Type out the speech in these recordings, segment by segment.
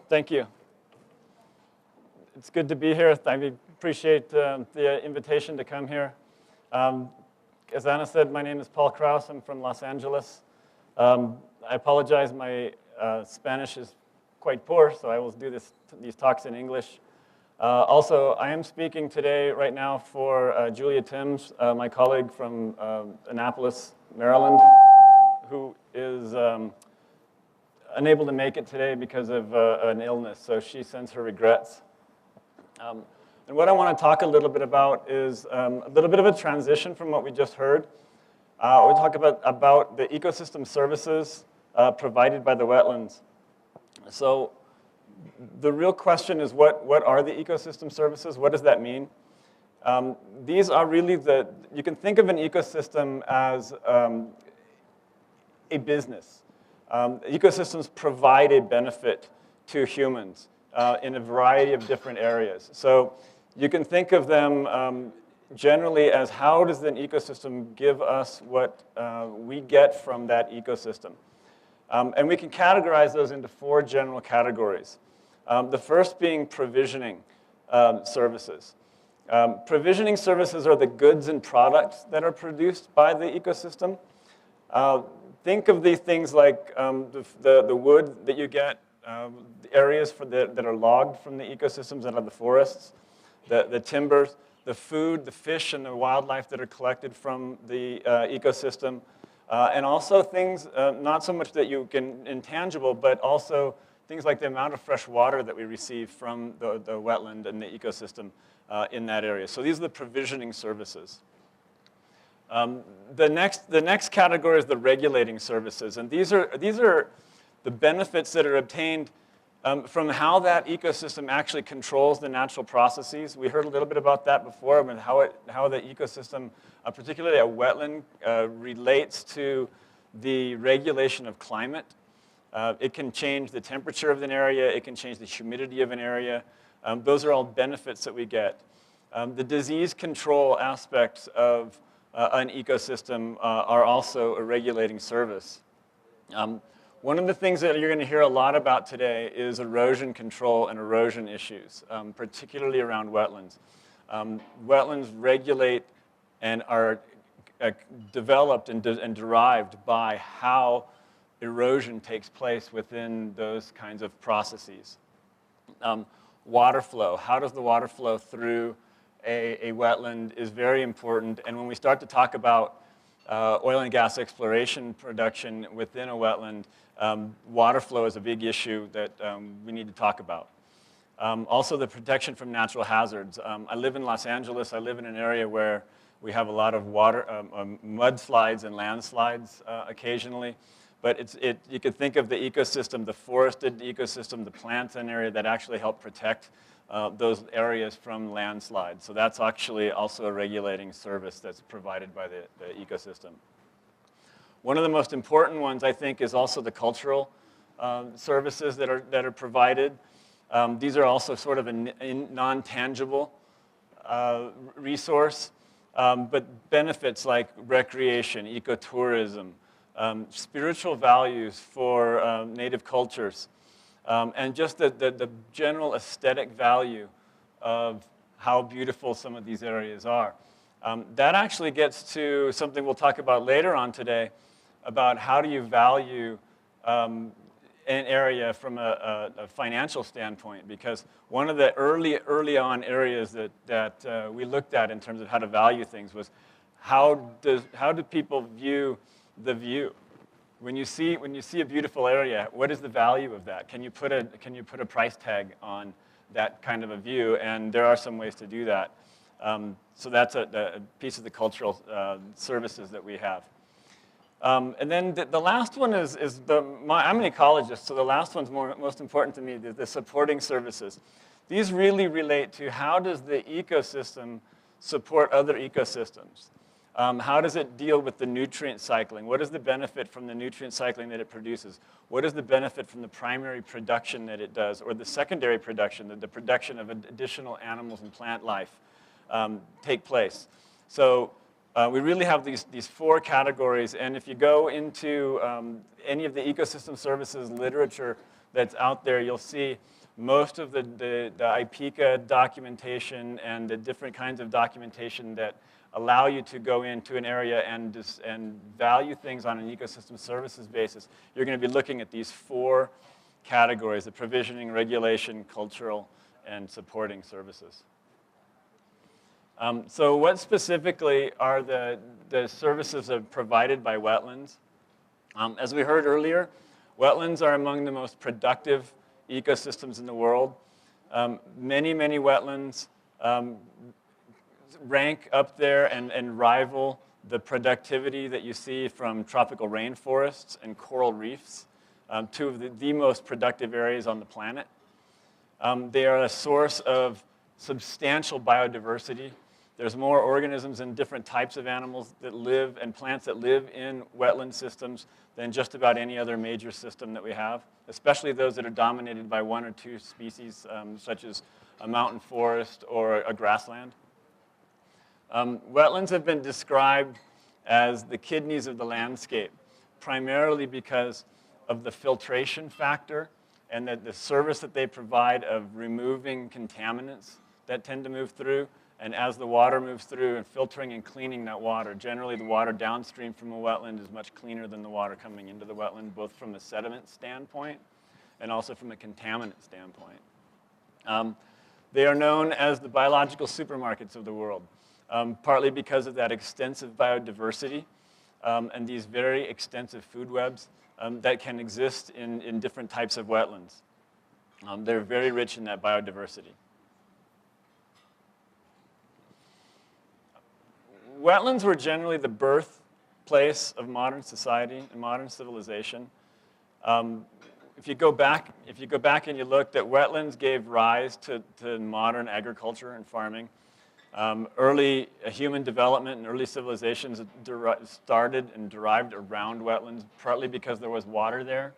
Thank you. It's good to be here. I appreciate the invitation to come here. As Anna said, my name is Paul Krause. I'm from Los Angeles. I apologize, my Spanish is quite poor, so I will do these talks in English. Also, I am speaking today, right now, for Julia Timms, my colleague from Annapolis, Maryland, who is unable to make it today because of an illness, so she sends her regrets. And what I want to talk a little bit about is a little bit of a transition from what we just heard. We'll talk about the ecosystem services provided by the wetlands. So the real question is, what are the ecosystem services? What does that mean? These are really you can think of an ecosystem as a business. Ecosystems provide a benefit to humans in a variety of different areas. So you can think of them generally as, how does an ecosystem give us what we get from that ecosystem? And we can categorize those into 4 general categories. The first being provisioning services. Provisioning services are the goods and products that are produced by the ecosystem. Think of these things like the wood that you get, the areas that are logged from the ecosystems that are the forests, the timbers, the food, the fish, and the wildlife that are collected from the ecosystem. And also things, not so much that you can intangible, but also things like the amount of fresh water that we receive from the wetland and the ecosystem in that area. So these are the provisioning services. The next category is the regulating services, and these are the benefits that are obtained from how that ecosystem actually controls the natural processes. We heard a little bit about that before, but how the ecosystem, particularly a wetland, relates to the regulation of climate. It can change the temperature of an area. It can change the humidity of an area. Those are all benefits that we get. The disease control aspects of an ecosystem are also a regulating service. One of the things that you're going to hear a lot about today is erosion control and erosion issues, particularly around wetlands. Wetlands regulate and are developed and derived by how erosion takes place within those kinds of processes. Water flow, how does the water flow through a wetland is very important, and when we start to talk about oil and gas exploration production within a wetland, water flow is a big issue that we need to talk about. Also, the protection from natural hazards. I live in Los Angeles. I live in an area where we have a lot of water, mudslides and landslides occasionally. But you could think of the ecosystem, the forested ecosystem, the plants in an area that actually help protect those areas from landslides. So that's actually also a regulating service that's provided by the ecosystem. One of the most important ones, I think, is also the cultural services that are provided. These are also sort of a non-tangible resource, but benefits like recreation, ecotourism, spiritual values for native cultures, and just the general aesthetic value of how beautiful some of these areas are. That actually gets to something we'll talk about later on today, about how do you value an area from a financial standpoint, because one of the early on areas that we looked at in terms of how to value things was how do people view the view? When you see a beautiful area, what is the value of that? Can you put a price tag on that kind of a view? And there are some ways to do that. So that's a piece of the cultural services that we have. And then the last one is I'm an ecologist, so the last one's most important to me, the supporting services. These really relate to how does the ecosystem support other ecosystems? How does it deal with the nutrient cycling? What is the benefit from the nutrient cycling that it produces? What is the benefit from the primary production that it does, or the secondary production, the production of additional animals and plant life take place? So we really have these 4 categories, and if you go into any of the ecosystem services literature, that's out there, you'll see most of the IPCA documentation and the different kinds of documentation that allow you to go into an area and value things on an ecosystem services basis. You're going to be looking at these 4 categories: the provisioning, regulation, cultural, and supporting services. So what specifically are the services that are provided by wetlands? As we heard earlier, wetlands are among the most productive ecosystems in the world. Many wetlands rank up there and rival the productivity that you see from tropical rainforests and coral reefs, 2 of the most productive areas on the planet. They are a source of substantial biodiversity. There's more organisms and different types of animals that live and plants that live in wetland systems than just about any other major system that we have, especially those that are dominated by 1 or 2 species, such as a mountain forest or a grassland. Wetlands have been described as the kidneys of the landscape, primarily because of the filtration factor and the service that they provide of removing contaminants that tend to move through. And as the water moves through and filtering and cleaning that water, generally the water downstream from a wetland is much cleaner than the water coming into the wetland, both from a sediment standpoint and also from a contaminant standpoint. They are known as the biological supermarkets of the world, partly because of that extensive biodiversity and these very extensive food webs that can exist in different types of wetlands. They're very rich in that biodiversity. Wetlands were generally the birthplace of modern society and modern civilization. If you go back and you look, that wetlands gave rise to modern agriculture and farming. Early human development and early civilizations started and derived around wetlands, partly because there was water there.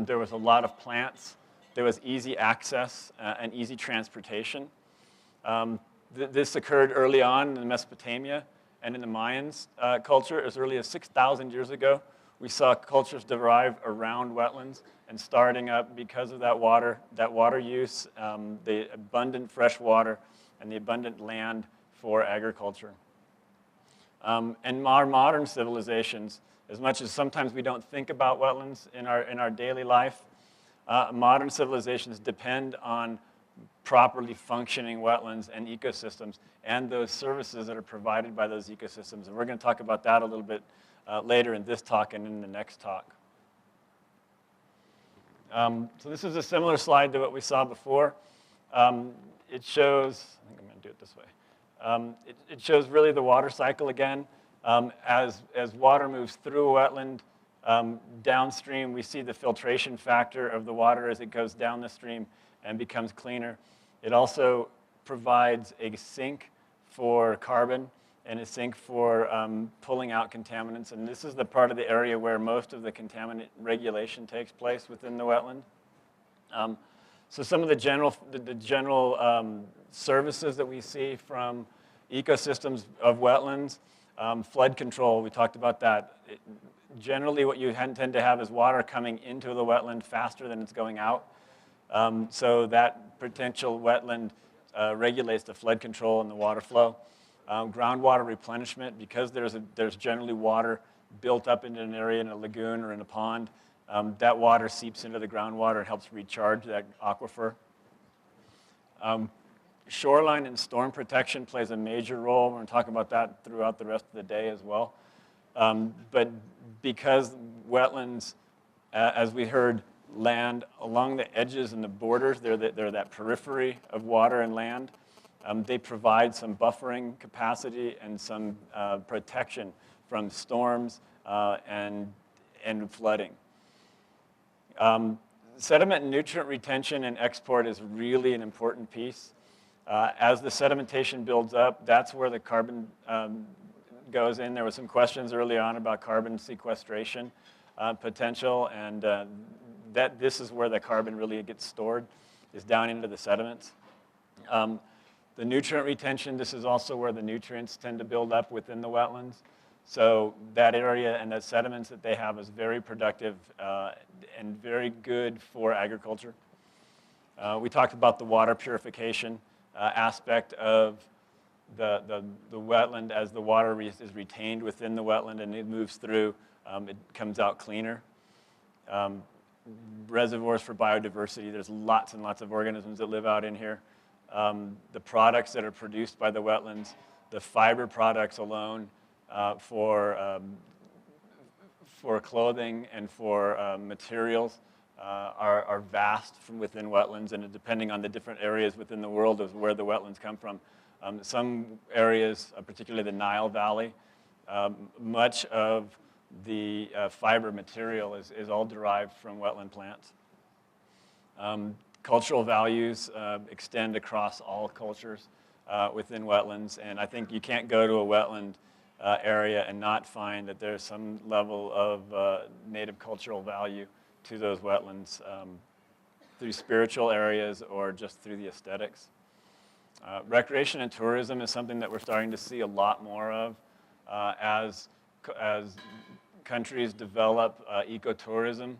There was a lot of plants. There was easy access and easy transportation. This occurred early on in Mesopotamia and in the Mayans culture. As early as 6,000 years ago, we saw cultures derive around wetlands and starting up because of that water use, the abundant fresh water, and the abundant land for agriculture. And our modern civilizations, as much as sometimes we don't think about wetlands in our daily life, modern civilizations depend on properly functioning wetlands and ecosystems and those services that are provided by those ecosystems. And we're going to talk about that a little bit later in this talk and in the next talk. So this is a similar slide to what we saw before. It shows, I think I'm going to do it this way. It shows really the water cycle again. As water moves through a wetland, downstream we see the filtration factor of the water as it goes down the stream and becomes cleaner. It also provides a sink for carbon and a sink for pulling out contaminants. And this is the part of the area where most of the contaminant regulation takes place within the wetland. So some of the general services that we see from ecosystems of wetlands, flood control, we talked about that. Generally what you tend to have is water coming into the wetland faster than it's going out. So that potential wetland regulates the flood control and the water flow. Groundwater replenishment, because there's generally water built up into an area in a lagoon or in a pond, that water seeps into the groundwater and helps recharge that aquifer. Shoreline and storm protection plays a major role. We're going to talk about that throughout the rest of the day as well. But because wetlands, as we heard, land along the edges and the borders, they're that periphery of water and land. They provide some buffering capacity and some protection from storms and flooding. Sediment and nutrient retention and export is really an important piece. As the sedimentation builds up, that's where the carbon goes in. There were some questions early on about carbon sequestration potential, and this is where the carbon really gets stored, is down into the sediments. The nutrient retention, this is also where the nutrients tend to build up within the wetlands. So that area and the sediments that they have is very productive and very good for agriculture. We talked about the water purification aspect of the wetland. As the water is retained within the wetland and it moves through, it comes out cleaner. Reservoirs for biodiversity. There's lots and lots of organisms that live out in here. The products that are produced by the wetlands, the fiber products alone for clothing and for materials are vast from within wetlands, and depending on the different areas within the world of where the wetlands come from. Some areas, particularly the Nile Valley, much of the fiber material is all derived from wetland plants. Cultural values extend across all cultures within wetlands, and I think you can't go to a wetland area and not find that there's some level of native cultural value to those wetlands through spiritual areas or just through the aesthetics. Recreation and tourism is something that we're starting to see a lot more of as countries develop ecotourism.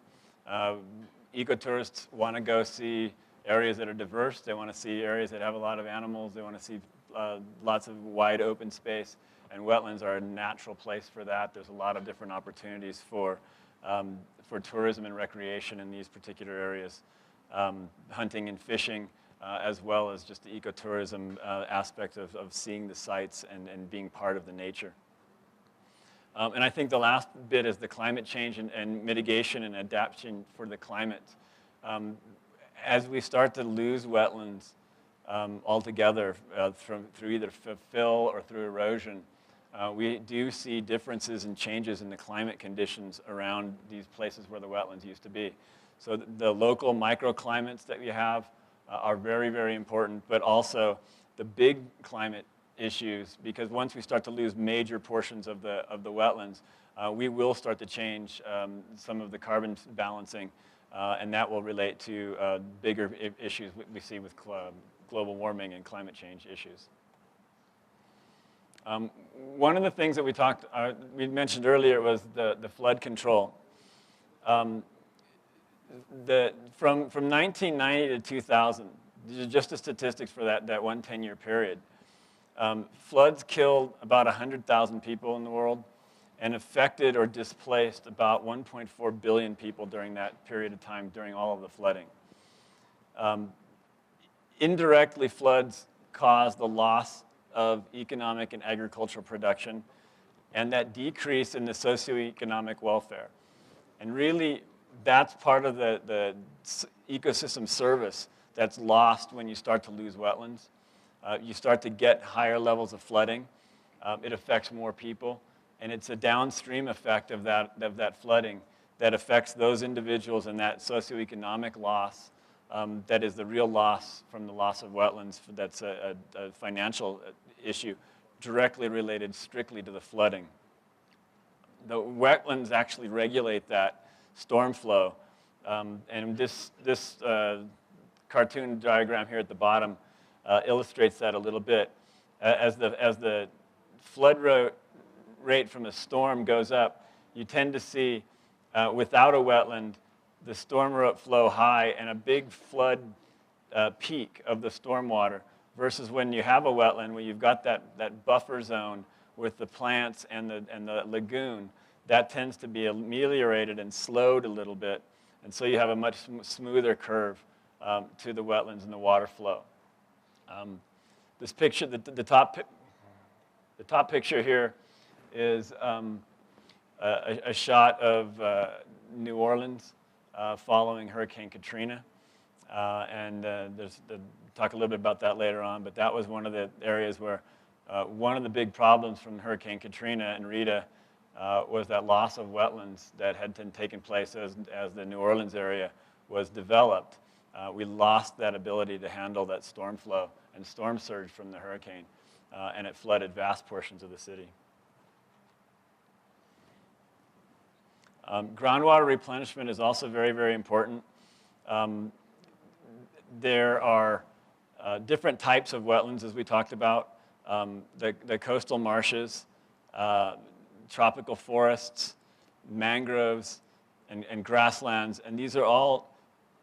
Ecotourists want to go see areas that are diverse. They want to see areas that have a lot of animals. They want to see lots of wide open space, and wetlands are a natural place for that. There's a lot of different opportunities for tourism and recreation in these particular areas, hunting and fishing, as well as just the ecotourism aspect of seeing the sites and being part of the nature. And I think the last bit is the climate change and mitigation and adaptation for the climate. As we start to lose wetlands altogether through either fill or through erosion, we do see differences and changes in the climate conditions around these places where the wetlands used to be. So the local microclimates that we have are very, very important, but also the big climate issues, because once we start to lose major portions of the wetlands, we will start to change some of the carbon balancing, and that will relate to bigger issues we see with global warming and climate change issues. One of the things that we mentioned earlier was the flood control. From 1990 to 2000, these are just the statistics for that one 10-year period. Floods killed about 100,000 people in the world and affected or displaced about 1.4 billion people during that period of time, during all of the flooding. Indirectly, floods caused the loss of economic and agricultural production and that decrease in the socioeconomic welfare. And really, that's part of the ecosystem service that's lost when you start to lose wetlands. You start to get higher levels of flooding. It affects more people. And it's a downstream effect of that flooding that affects those individuals and that socioeconomic loss that is the real loss from the loss of wetlands. That's a financial issue directly related strictly to the flooding. The wetlands actually regulate that storm flow. And this cartoon diagram here at the bottom illustrates that a little bit. As the flood rate from a storm goes up, you tend to see, without a wetland, the storm flow high and a big flood peak of the stormwater, versus when you have a wetland, where you've got that buffer zone with the plants and the lagoon, that tends to be ameliorated and slowed a little bit. And so you have a much smoother curve to the wetlands and the water flow. This picture, the top picture here is a shot of New Orleans following Hurricane Katrina. Talk a little bit about that later on, but that was one of the areas where one of the big problems from Hurricane Katrina and Rita was that loss of wetlands that had taken place as the New Orleans area was developed. We lost that ability to handle that storm flow and storm surge from the hurricane, and it flooded vast portions of the city. Groundwater replenishment is also very, very important. There are different types of wetlands, as we talked about. The coastal marshes, tropical forests, mangroves, and grasslands, and these are all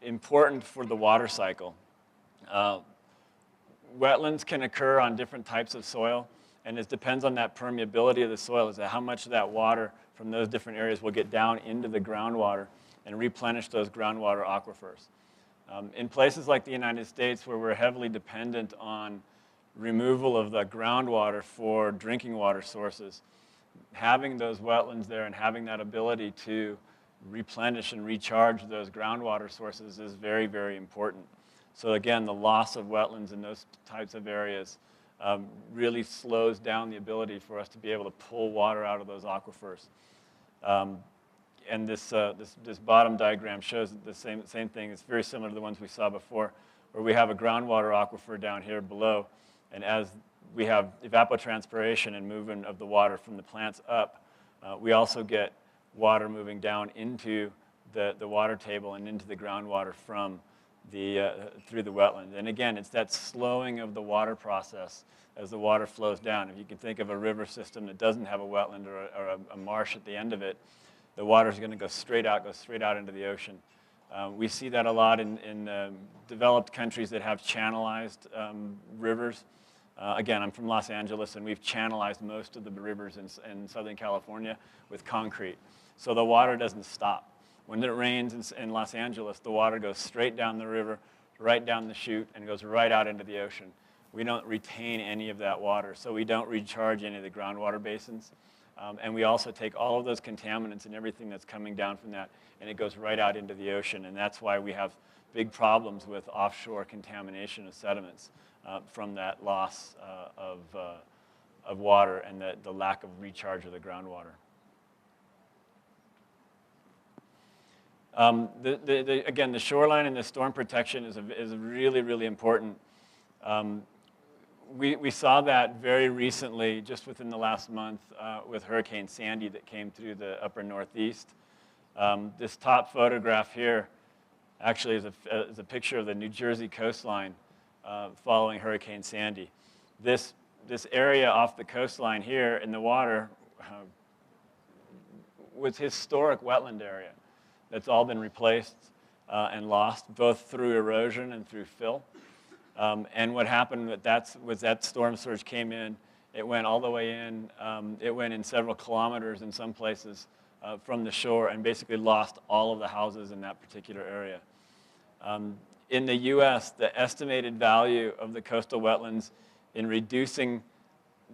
important for the water cycle. Wetlands can occur on different types of soil, and it depends on that permeability of the soil as to how much of that water from those different areas will get down into the groundwater and replenish those groundwater aquifers. In places like the United States, where we're heavily dependent on removal of the groundwater for drinking water sources, having those wetlands there and having that ability to replenish and recharge those groundwater sources is very, very important. So again, the loss of wetlands in those types of areas really slows down the ability for us to be able to pull water out of those aquifers. And this bottom diagram shows the same thing. It's very similar to the ones we saw before, where we have a groundwater aquifer down here below, and as we have evapotranspiration and movement of the water from the plants up, we also get water moving down into the water table and into the groundwater from through the wetland. And again, it's that slowing of the water process as the water flows down. If you can think of a river system that doesn't have a wetland or a marsh at the end of it, the water is going to go straight out into the ocean. We see that a lot in developed countries that have channelized rivers. Again, I'm from Los Angeles, and we've channelized most of the rivers in Southern California with concrete. So the water doesn't stop. When it rains in Los Angeles, the water goes straight down the river, right down the chute, and goes right out into the ocean. We don't retain any of that water, so we don't recharge any of the groundwater basins. And we also take all of those contaminants and everything that's coming down from that, and it goes right out into the ocean. And that's why we have big problems with offshore contamination of sediments from that loss of water and the lack of recharge of the groundwater. Again, the shoreline and the storm protection is really, really important. We saw that very recently, just within the last month, with Hurricane Sandy that came through the upper Northeast. This top photograph here actually is a picture of the New Jersey coastline following Hurricane Sandy. This area off the coastline here in the water was historic wetland area that's all been replaced and lost, both through erosion and through fill. And what happened was that storm surge came in, it went all the way in, it went in several kilometers in some places from the shore and basically lost all of the houses in that particular area. In the US, the estimated value of the coastal wetlands in reducing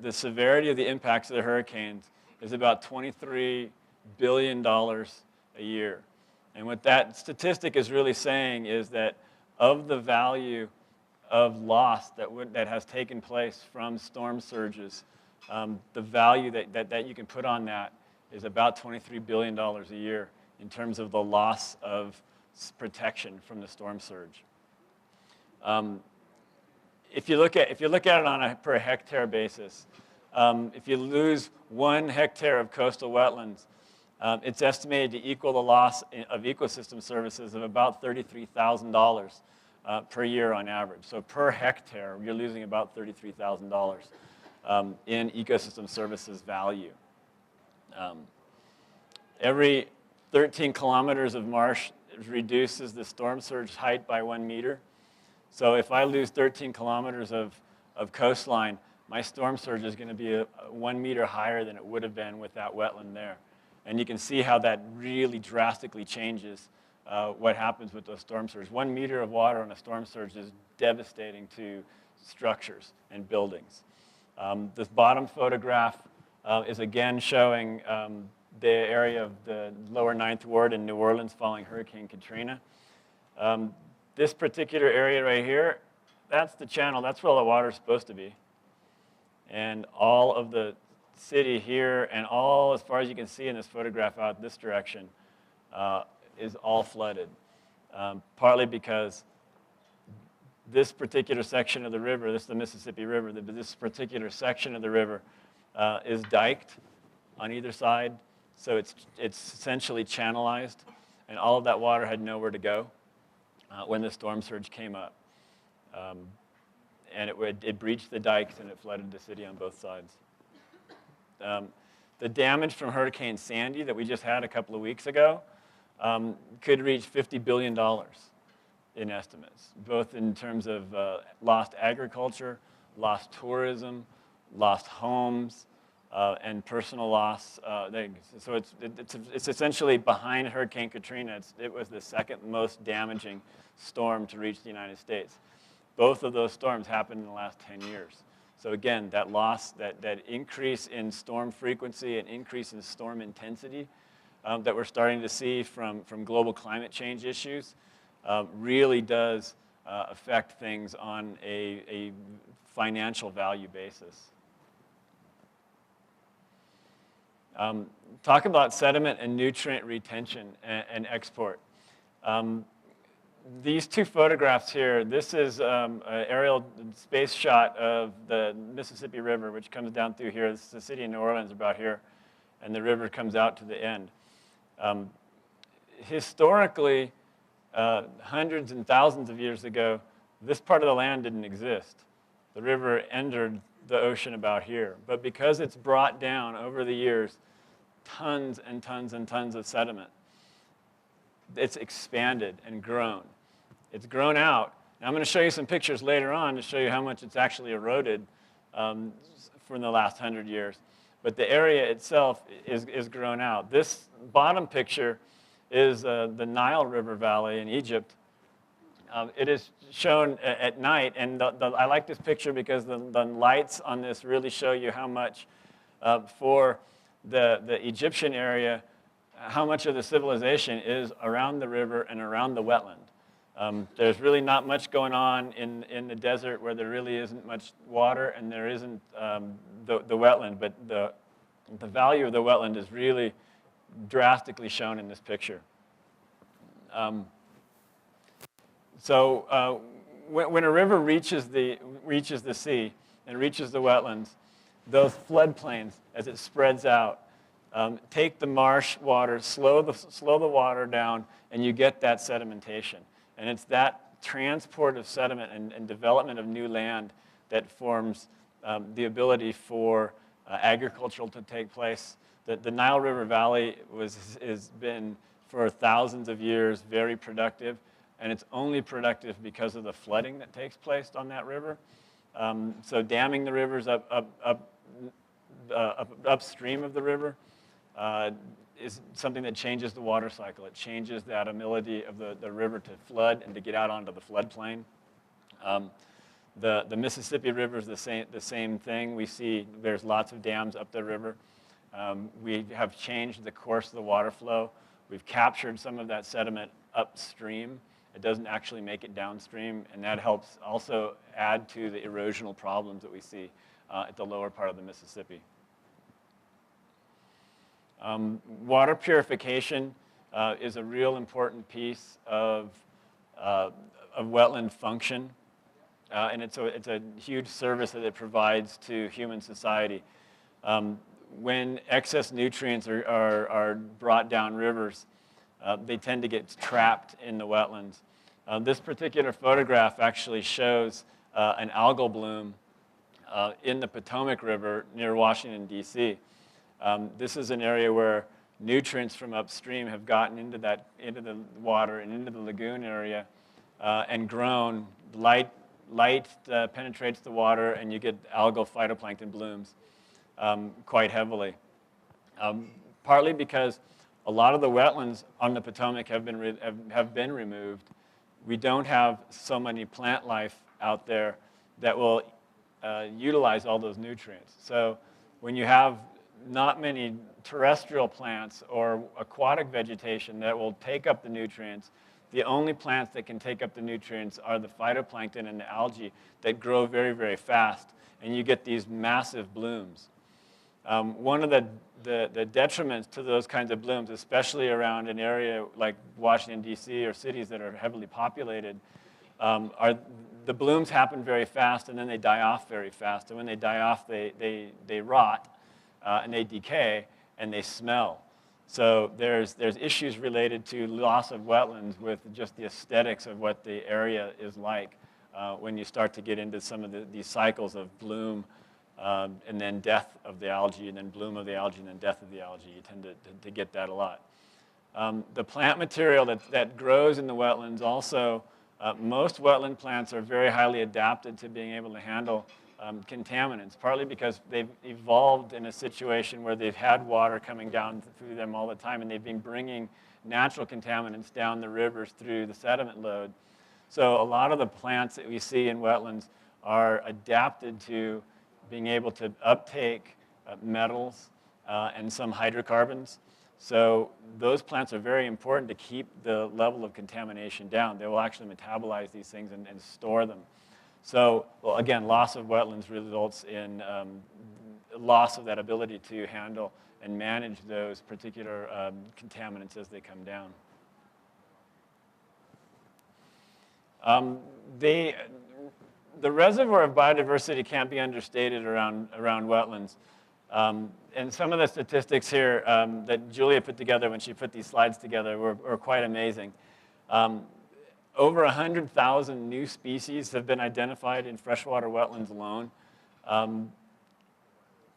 the severity of the impacts of the hurricanes is about $23 billion a year. And what that statistic is really saying is that of the value of loss that has taken place from storm surges, the value that you can put on that is about $23 billion a year in terms of the loss of protection from the storm surge. If you look at it on a per hectare basis, if you lose 1 hectare of coastal wetlands, it's estimated to equal the loss of ecosystem services of about $33,000 per year on average. So per hectare, you're losing about $33,000 in ecosystem services value. Every 13 kilometers of marsh reduces the storm surge height by 1 meter. So if I lose 13 kilometers of coastline, my storm surge is going to be 1 meter higher than it would have been with that wetland there. And you can see how that really drastically changes what happens with those storm surges. 1 meter of water on a storm surge is devastating to structures and buildings. This bottom photograph is again showing the area of the lower 9th Ward in New Orleans following Hurricane Katrina. This particular area right here, that's the channel. That's where all the water is supposed to be. And all of the city here and all, as far as you can see in this photograph out this direction, is all flooded. Partly because this particular section of the river, this is the Mississippi River, this particular section of the river is diked on either side. So it's essentially channelized, and all of that water had nowhere to go when the storm surge came up. And it breached the dikes and it flooded the city on both sides. The damage from Hurricane Sandy that we just had a couple of weeks ago could reach $50 billion in estimates, both in terms of lost agriculture, lost tourism, lost homes, and personal loss. So it's essentially behind Hurricane Katrina. It was the second most damaging storm to reach the United States. Both of those storms happened in the last 10 years. So again, that loss, that increase in storm frequency and increase in storm intensity that we're starting to see from global climate change issues really does affect things on a financial value basis. Talk about sediment and nutrient retention and export. These two photographs here, this is an aerial space shot of the Mississippi River, which comes down through here. This is the city of New Orleans about here, and the river comes out to the end. Historically, hundreds and thousands of years ago, this part of the land didn't exist. The river entered the ocean about here. But because it's brought down over the years tons and tons and tons of sediment, it's expanded and grown. It's grown out. Now I'm going to show you some pictures later on to show you how much it's actually eroded from the last 100 years. But the area itself is grown out. This bottom picture is the Nile River Valley in Egypt. It is shown at night, and I like this picture because the lights on this really show you how much for the Egyptian area, how much of the civilization is around the river and around the wetland. There's really not much going on in the desert where there really isn't much water and there isn't the wetland, but the value of the wetland is really drastically shown in this picture. So when a river reaches the sea and reaches the wetlands, those floodplains, as it spreads out, take the marsh water, slow the water down, and you get that sedimentation. And it's that transport of sediment and development of new land that forms the ability for agriculture to take place. The Nile River Valley has been, for thousands of years, very productive. And it's only productive because of the flooding that takes place on that river. So damming the rivers upstream of the river is something that changes the water cycle. It changes that ability of the river to flood and to get out onto the floodplain. The Mississippi River is the same thing. We see there's lots of dams up the river. We have changed the course of the water flow. We've captured some of that sediment upstream. It doesn't actually make it downstream, and that helps also add to the erosional problems that we see at the lower part of the Mississippi. Water purification is a real important piece of wetland function, and it's a huge service that it provides to human society. When excess nutrients are brought down rivers, they tend to get trapped in the wetlands. This particular photograph actually shows an algal bloom in the Potomac River near Washington, D.C. This is an area where nutrients from upstream have gotten into the water and into the lagoon area and grown. Light penetrates the water, and you get algal phytoplankton blooms quite heavily. Partly because a lot of the wetlands on the Potomac have been removed. We don't have so many plant life out there that will utilize all those nutrients. So when you have not many terrestrial plants or aquatic vegetation that will take up the nutrients, the only plants that can take up the nutrients are the phytoplankton and the algae that grow very, very fast, and you get these massive blooms. One of the detriments to those kinds of blooms, especially around an area like Washington, D.C., or cities that are heavily populated, are the blooms happen very fast, and then they die off very fast. And when they die off, they rot, and they decay, and they smell. So there's issues related to loss of wetlands with just the aesthetics of what the area is like when you start to get into some of these cycles of bloom and then death of the algae, and then bloom of the algae, and then death of the algae. You tend to get that a lot. The plant material that grows in the wetlands also, most wetland plants are very highly adapted to being able to handle contaminants, partly because they've evolved in a situation where they've had water coming down through them all the time, and they've been bringing natural contaminants down the rivers through the sediment load. So a lot of the plants that we see in wetlands are adapted to being able to uptake metals and some hydrocarbons. So those plants are very important to keep the level of contamination down. They will actually metabolize these things and store them. So, well, again, loss of wetlands results in loss of that ability to handle and manage those particular contaminants as they come down. The reservoir of biodiversity can't be understated around wetlands. And some of the statistics here that Julia put together when she put these slides together were quite amazing. Over 100,000 new species have been identified in freshwater wetlands alone.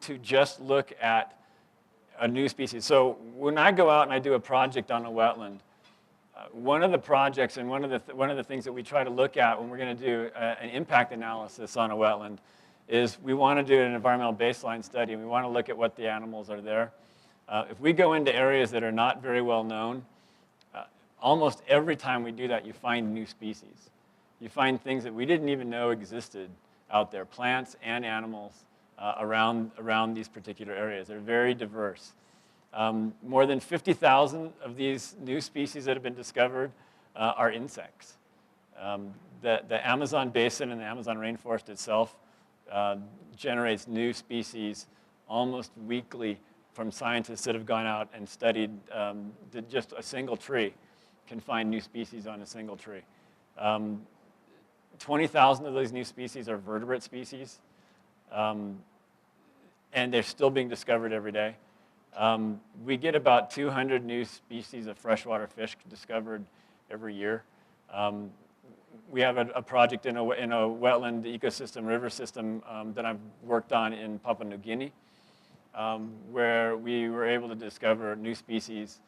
To just look at a new species. So when I go out and I do a project on a wetland, one of the projects and one of the things that we try to look at when we're going to do an impact analysis on a wetland is we want to do an environmental baseline study, and we want to look at what the animals are there. If we go into areas that are not very well known, almost every time we do that, you find new species. You find things that we didn't even know existed out there, plants and animals around these particular areas. They're very diverse. More than 50,000 of these new species that have been discovered are insects. The Amazon basin and the Amazon rainforest itself generates new species almost weekly from scientists that have gone out and studied just a single tree can find new species on a single tree. 20,000 of those new species are vertebrate species, and they're still being discovered every day. We get about 200 new species of freshwater fish discovered every year. We have a project in a wetland ecosystem, river system that I've worked on in Papua New Guinea, where we were able to discover new species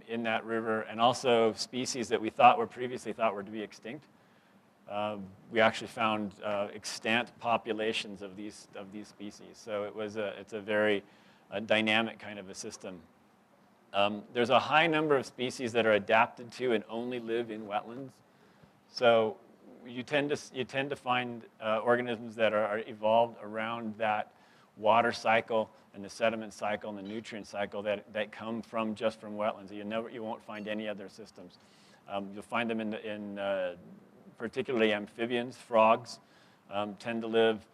in that river, and also species that we previously thought were to be extinct. We actually found extant populations of these species. So it's a very dynamic kind of a system. There's a high number of species that are adapted to and only live in wetlands. So you tend to find organisms that are evolved around that water cycle and the sediment cycle and the nutrient cycle that come just from wetlands. You won't find any other systems. You'll find them in particularly amphibians. Frogs tend to live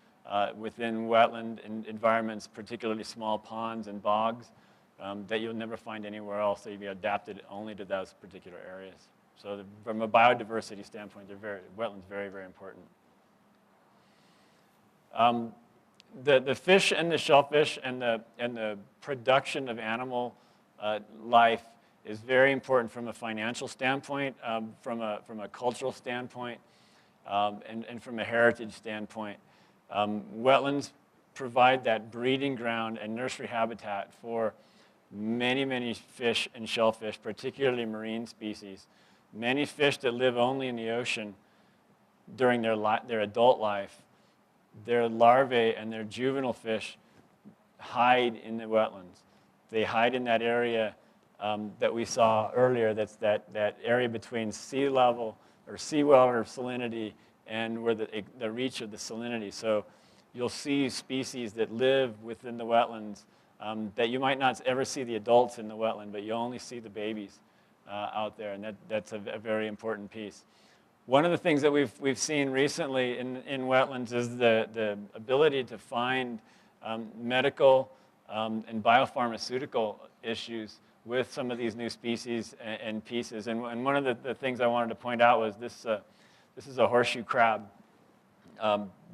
within wetland environments, particularly small ponds and bogs that you'll never find anywhere else. So you'll be adapted only to those particular areas. So from a biodiversity standpoint, wetlands very, very important. The fish and the shellfish and the production of animal life is very important from a financial standpoint, from a cultural standpoint, and from a heritage standpoint. Wetlands provide that breeding ground and nursery habitat for many, many fish and shellfish, particularly marine species. Many fish that live only in the ocean during their adult life, their larvae and their juvenile fish hide in the wetlands. They hide in that area that we saw earlier, that's that area between sea level or seawater salinity and where the reach of the salinity. So you'll see species that live within the wetlands that you might not ever see the adults in the wetland, but you only see the babies out there, and that's a very important piece. One of the things that we've seen recently in wetlands is the ability to find medical and biopharmaceutical issues with some of these new species and pieces. And one of the things I wanted to point out was this is a horseshoe crab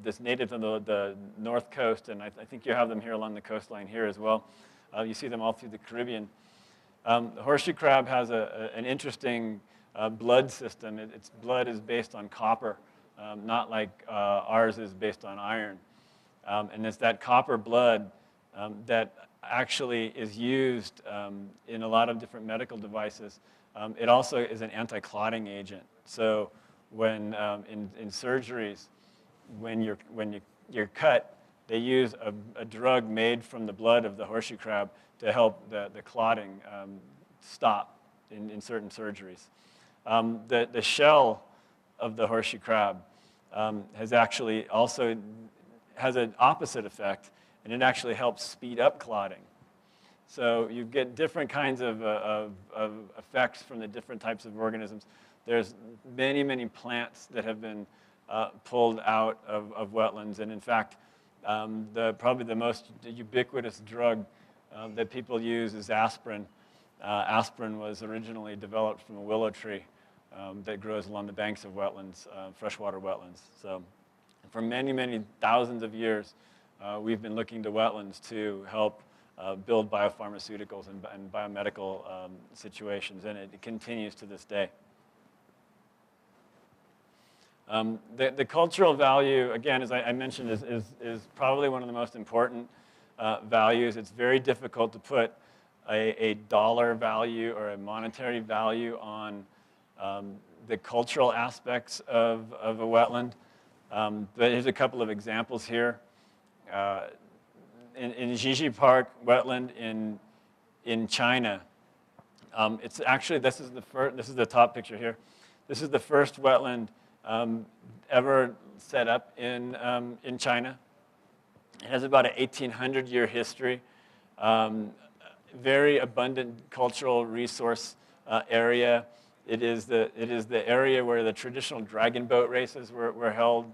that's native to the north coast, and I think you have them here along the coastline here as well. You see them all through the Caribbean. The horseshoe crab has an interesting blood system. Its blood is based on copper, not like ours is based on iron. And it's that copper blood that actually is used in a lot of different medical devices. It also is an anti-clotting agent. So when in surgeries, when you're cut, they use a drug made from the blood of the horseshoe crab to help the clotting stop in certain surgeries. The shell of the horseshoe crab has actually also has an opposite effect, and it actually helps speed up clotting. So you get different kinds of effects from the different types of organisms. There's many, many plants that have been pulled out of wetlands, and in fact, probably the most ubiquitous drug that people use is aspirin. Aspirin was originally developed from a willow tree that grows along the banks of wetlands, freshwater wetlands. So for many, many thousands of years, we've been looking to wetlands to help build biopharmaceuticals and biomedical situations, and it continues to this day. The cultural value, again, as I mentioned, is probably one of the most important values. It's very difficult to put a dollar value or a monetary value on the cultural aspects of a wetland. But here's a couple of examples here. In Jiji Park wetland in China, it's actually, this is the top picture here. This is the first wetland ever set up in China. It has about an 1,800-year history. Very abundant cultural resource area. It is the area where the traditional dragon boat races were held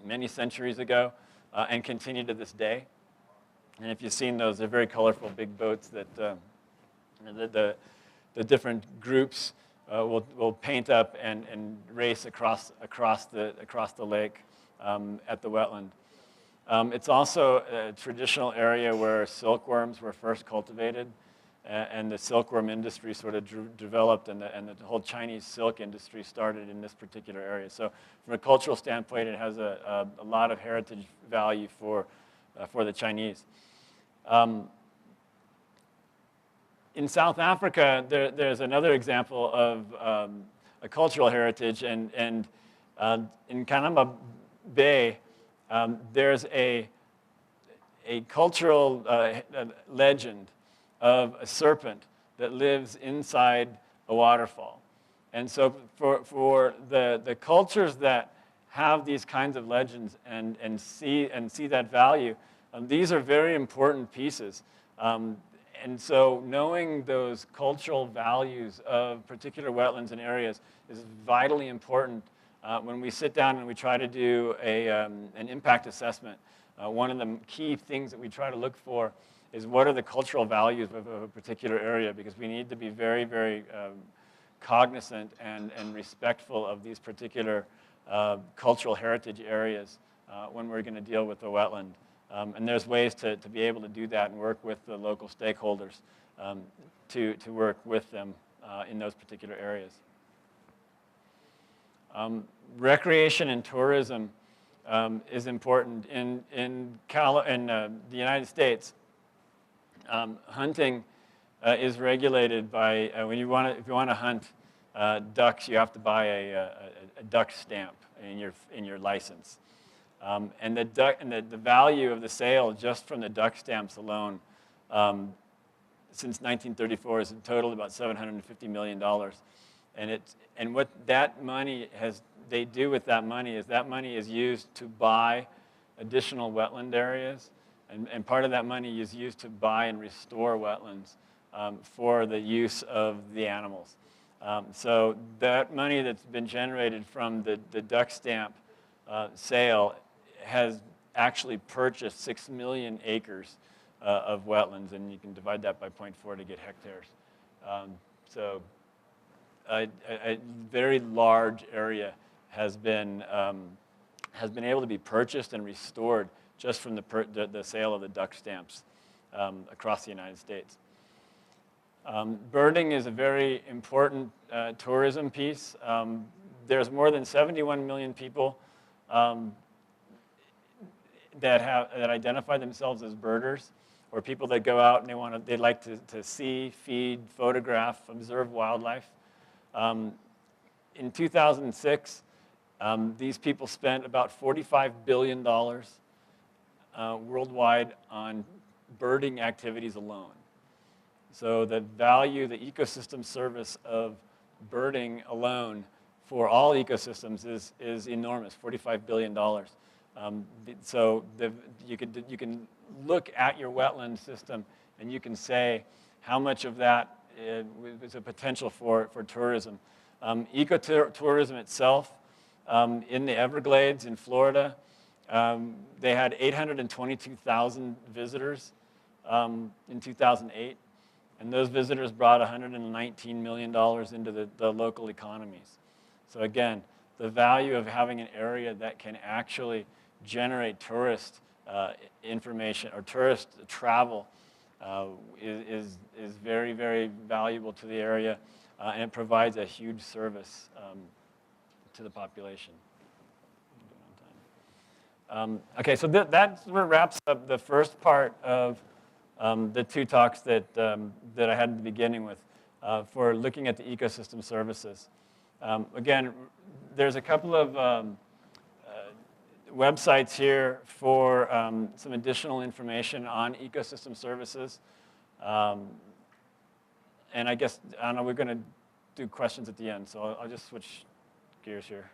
many centuries ago and continue to this day. And if you've seen those, they're very colorful big boats that the different groups will paint up and race across the lake at the wetland. It's also a traditional area where silkworms were first cultivated, and the silkworm industry sort of developed, and the whole Chinese silk industry started in this particular area. So from a cultural standpoint, it has a lot of heritage value for the Chinese. In South Africa, there's another example of a cultural heritage, and in Kanama Bay, there's a cultural legend of a serpent that lives inside a waterfall. And so for the cultures that have these kinds of legends and see that value, these are very important pieces. And so knowing those cultural values of particular wetlands and areas is vitally important when we sit down and we try to do an impact assessment. One of the key things that we try to look for is what are the cultural values of a particular area, because we need to be very, very cognizant and respectful of these particular cultural heritage areas when we're going to deal with the wetland. And there's ways to be able to do that and work with the local stakeholders to work with them in those particular areas. Recreation and tourism is important. In the United States, hunting is regulated by, if you want to hunt ducks, you have to buy a duck stamp in your license. And the value of the sale just from the duck stamps alone since 1934 has totaled about $750 million. And what that money they do with that money is used to buy additional wetland areas, and part of that money is used to buy and restore wetlands for the use of the animals. So that money that's been generated from the duck stamp sale has actually purchased 6 million acres of wetlands, and you can divide that by 0.4 to get hectares. So a very large area has been able to be purchased and restored just from the sale of the duck stamps across the United States. Birding is a very important tourism piece. There's more than 71 million people that identify themselves as birders, or people that go out and they like to see, feed, photograph, observe wildlife. In 2006, these people spent about $45 billion worldwide on birding activities alone. So the value, the ecosystem service of birding alone for all ecosystems is enormous, $45 billion. You can look at your wetland system and you can say how much of that is a potential for tourism. Ecotourism itself, in the Everglades in Florida, they had 822,000 visitors in 2008. And those visitors brought $119 million into the local economies. So again, the value of having an area that can actually generate tourist information or tourist travel is very, very valuable to the area, and it provides a huge service to the population. Okay, so that sort of wraps up the first part of the two talks that I had at the beginning with for looking at the ecosystem services. Again, there's a couple of websites here for some additional information on ecosystem services. And I guess, I don't know, we're going to do questions at the end, so I'll just switch gears here.